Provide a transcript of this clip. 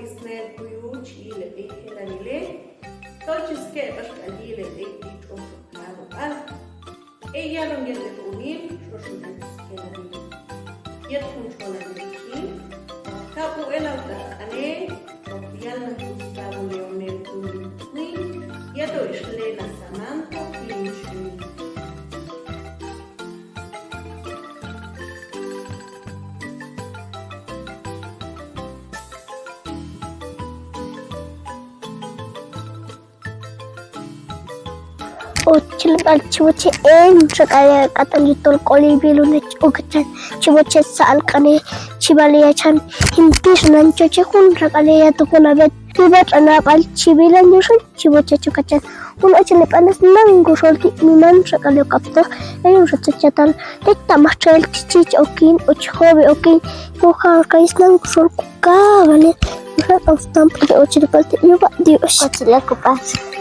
isner kuyuch ile ekelanile tochis ke bashkalile ekito karo al ella no yende unim shoshudan kelanile yetun cholanile kapu elauta ane opialna Gustavo Leonel Kunitni yeto ishlena Samantha Klinchni. Ciboce sekali kata litol koli bilu na ugacan ciboce saal kane cibalia chan hinti sunan coce kun sekali ya tu kun abet tibat anak al cibilan jusul ciboce cukacan kun acil panas nang gusol ti minan sekali kapto ayo secatan tek tamah trail cici okin uchobe okin buka kais nang gusol kuka balik bukan of tamp di ocil palti yuba di ocil kupas